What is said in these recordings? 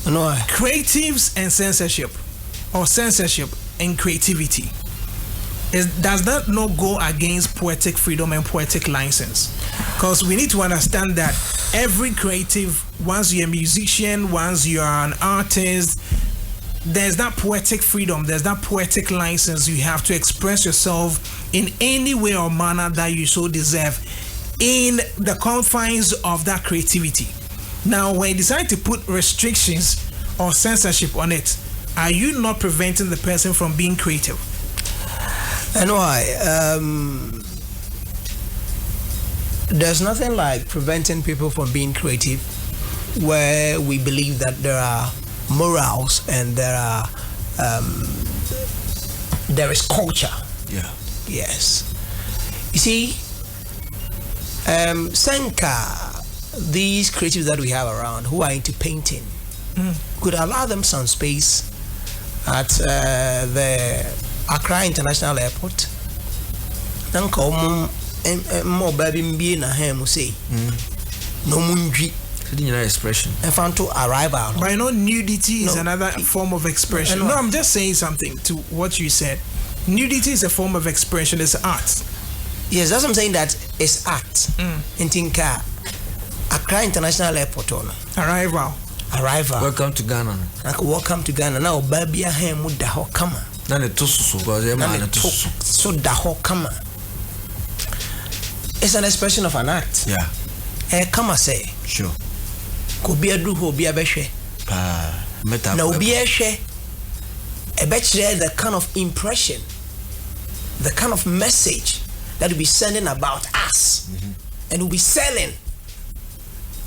No. Creatives and censorship, or censorship and creativity, does that not go against poetic freedom and poetic license? Because we need to understand that every creative, once you're a musician, once you are an artist, there's that poetic freedom, there's that poetic license. You have to express yourself in any way or manner that you so deserve in the confines of that creativity. Now, when you decide to put restrictions or censorship on it, are you not preventing the person from being creative? And why? There's nothing like preventing people from being creative where we believe that there are morals and there is culture. Yeah. Yes. You see, Senka, these creatives that we have around who are into painting, could allow them some space at the Accra International Airport. More baby na him say no munji expression and found to arrival. But I know nudity is another form of expression. No, I'm just saying something to what you said. Nudity is a form of expression, it's art. Yes, that's what I'm saying, that it's art. In Tinka Accra International Airport on arrival. Welcome to Ghana. Welcome to Ghana. Now baby him with the whole kama. None to so the whole kama. It's an expression of an act. Yeah. Come say. Sure. Could be a do who be a beshe. No be a she. A betche the kind of impression, the kind of message that will be sending about us, and will be selling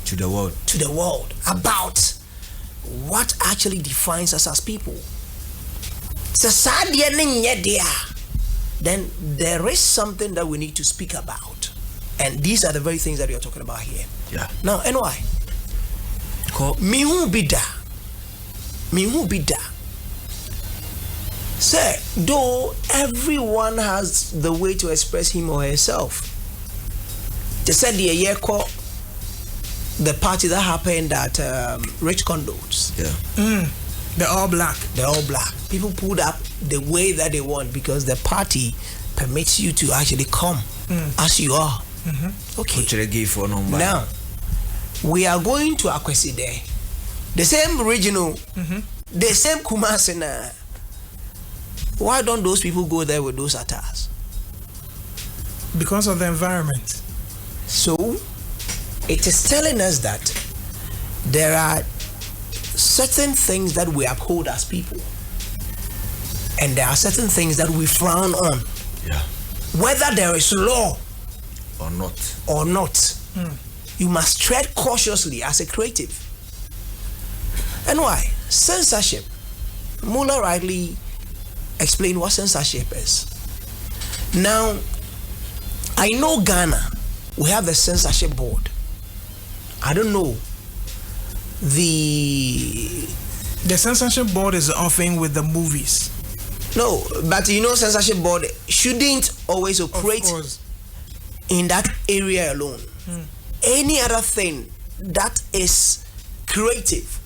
to the world about what actually defines us as people. Then there is something that we need to speak about. And these are the very things that we are talking about here. Yeah. Now, and why? Mihu bida. Say, though everyone has the way to express him or herself. They said the year called the party that happened at Rich Condos. Yeah. They're all black. People pulled up the way that they want because the party permits you to actually come as you are. Okay. Now, we are going to Akwesi there. The same regional, the same Kumasi. Why don't those people go there with those attires? Because of the environment. So, it is telling us that there are certain things that we uphold as people, and there are certain things that we frown on. Yeah. Whether there is law or not, you must tread cautiously as a creative. And why? Censorship. Moula rightly explained what censorship is. Now, I know Ghana, we have the censorship board. I don't know. The censorship board is often with the movies. No, but you know, censorship board shouldn't always operate in that area alone. Any other thing that is creative,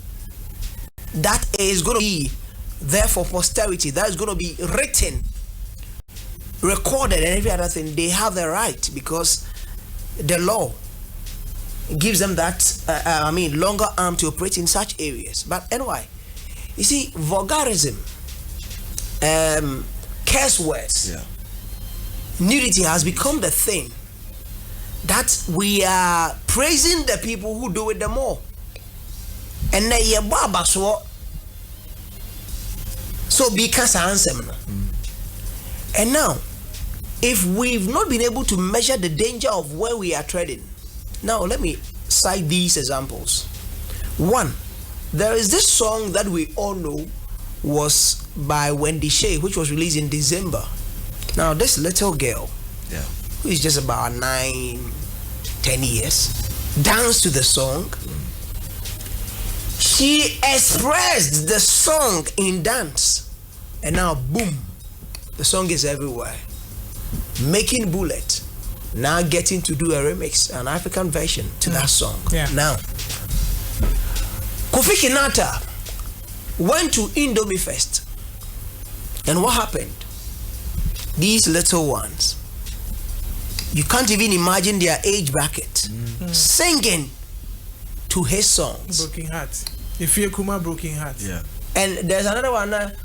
that is going to be there for posterity, that is going to be written, recorded, and every other thing, they have the right because the law gives them that longer arm to operate in such areas. But anyway, you see, vulgarism, curse words, nudity has become the thing that we are praising the people who do it the more. And then you baba so because answer. And now, if we've not been able to measure the danger of where we are treading, now let me cite these examples. One, there is this song that we all know was by Wendy Shea, which was released in December. Now this little girl, who is just about 9-10 years, danced to the song. She expressed the song in dance, and now boom, the song is everywhere. Making Bullet, now getting to do a remix, an African version to that song. Yeah. Now, Kofi Kinata went to Indomie Fest. And what happened? These little ones, you can't even imagine their age bracket, singing to his songs. Broken Heart. If you Kuma Broken Heart. Yeah. And there's another one. Then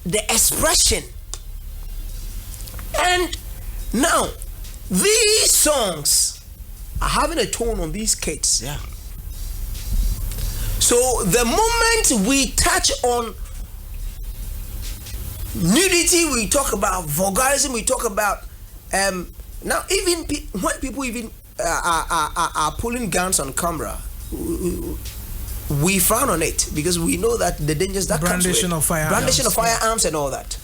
the expression. And now these songs are having a tone on these kids. Yeah. So the moment we touch on nudity, we talk about vulgarism, we talk about now even when people even are pulling guns on camera, we frown on it because we know that the dangers that brandishing comes with brandishing of firearms and all that.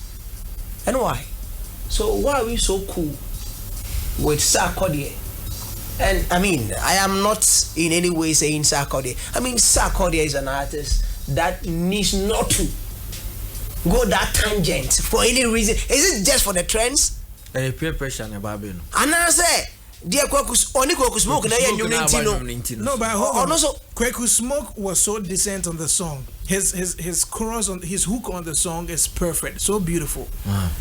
And why? So why are we so cool with Sarkodie? And I mean, I am not in any way saying Sarkodie. I mean, Sarkodie is an artist that needs not to go that tangent for any reason. Is it just for the trends? Peer pressure and Babylon. And I say, dear Kweku Smoke, no, but hold on. Kweku Smoke was so decent on the song. His chorus on his hook on the song is perfect, so beautiful.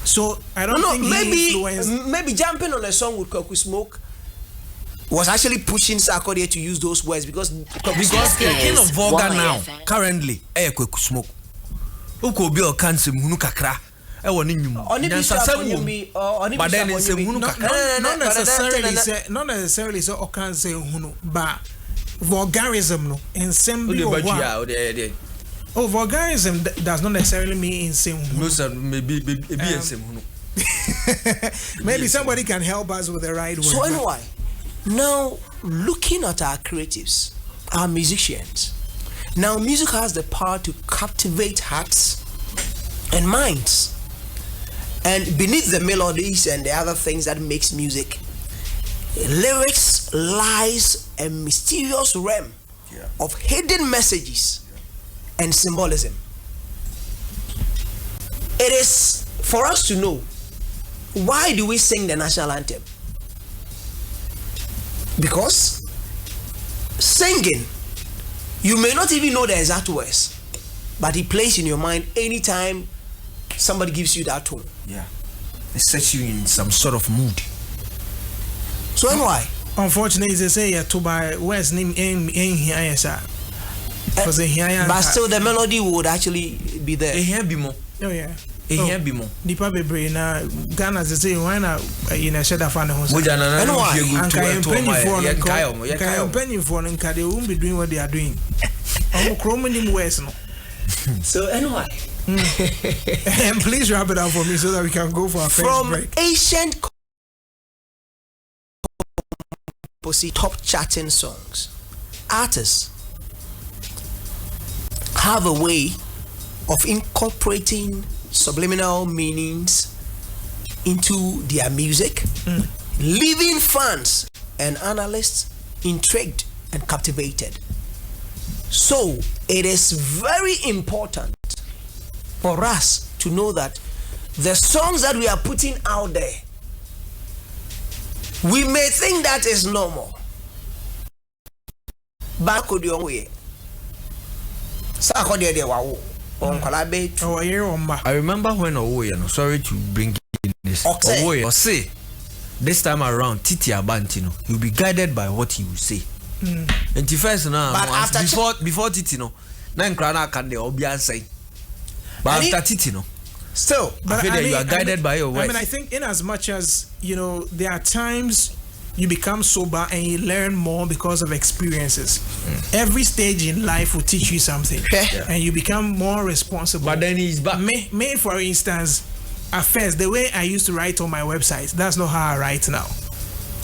So I don't think maybe jumping on a song with Kweku Smoke was actually pushing Sarkodie to use those words because the king of vulgar now currently Kweku Smoke. Uko bi o kanse mhunu kakra e woni nyum. But then it's not necessarily so okanse hunu, but vulgarism no in same Oh, vulgarism does not necessarily mean in same hunu. No sir, maybe in same hunu. Maybe somebody can help us with the right word. So anyway, now looking at our creatives, our musicians. Now music has the power to captivate hearts and minds. And beneath the melodies and the other things that makes music, lyrics lies a mysterious realm of hidden messages and symbolism. It is for us to know, why do we sing the national anthem? Because singing, you may not even know the exact words, but it plays in your mind anytime somebody gives you that tone. Yeah, it sets you in some sort of mood. So why? Unfortunately, they say to buy words name in here, sir. But still, the melody would actually be there. Oh yeah. Nipa bebre na Ghana ze say why na na sheda fa ne ho. And why? Penny for nka they won't be doing what they are doing. So anyway. And please wrap it up for me so that we can go for our first break. From ancient top charting songs, artists have a way of incorporating subliminal meanings into their music, leaving fans and analysts intrigued and captivated. So it is very important for us to know that the songs that we are putting out there, we may think that is normal, but could you way? I remember when Owoye, sorry to bring in this, Owoye say this time around Titi Abantino, you'll be guided by what he will say. And first now, before Titi no, nine krana can they all be answering. But after Titi no, still, but you are guided by your words. I think in as much as there are times you become sober and you learn more because of experiences. Every stage in life will teach you something, and you become more responsible. But then he's back. Me, for instance, at first, the way I used to write on my website, that's not how I write now.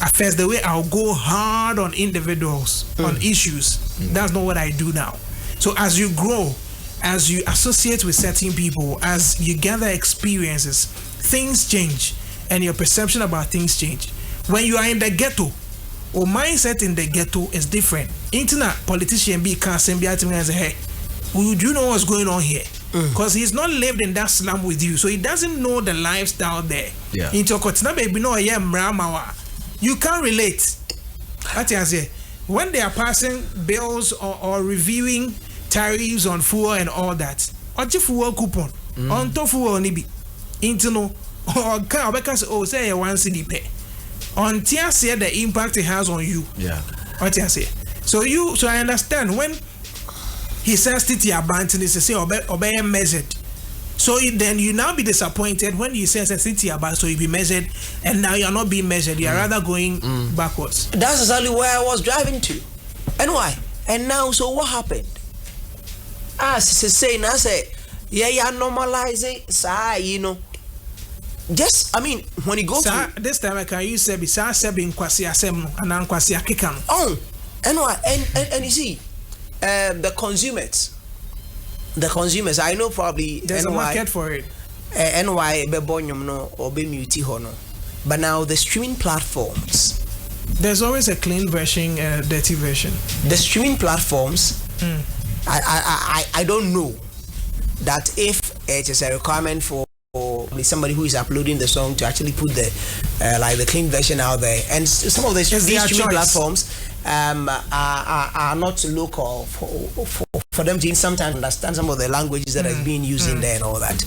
At first, the way I'll go hard on individuals, on issues, that's not what I do now. So as you grow, as you associate with certain people, as you gather experiences, things change, and your perception about things change. When you are in the ghetto, or mindset in the ghetto is different. Internet politician be can't say, hey, do you know what's going on here? Because he's not lived in that slum with you, so he doesn't know the lifestyle there. You can't relate. That's I say. when they are passing bills or reviewing tariffs on fuel and all that, or fuel coupon on to fuel nibi into no or because say one city pay on tia say the impact it has on you. Yeah. What you say? So I understand when he says titi abantin is to say obey measured. So then you now be disappointed when you say sensitivity about, so you be measured, and now you're not being measured. You're rather going backwards. That's exactly where I was driving to. And why? And now, so what happened? As saying, I say, yeah, normalize it, you know. Just, I mean, when you go to this time, I can use Sebi, Sebi in Kwasi Asem and Kwasi Akikan. Oh, and why? And you see, the consumers, I know probably there's a market for it. NY bebonyum no or be muti hono. But now the streaming platforms, there's always a clean version and a dirty version. The streaming platforms, I don't know that if it is a requirement for somebody who is uploading the song to actually put the like the clean version out there, and some of these streaming platforms are not local for them to sometimes understand some of the languages that are being used in there and all that.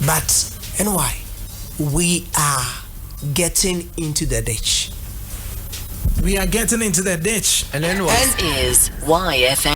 But anyway, we are getting into the ditch. We are getting into the ditch. And then what? This is YFM.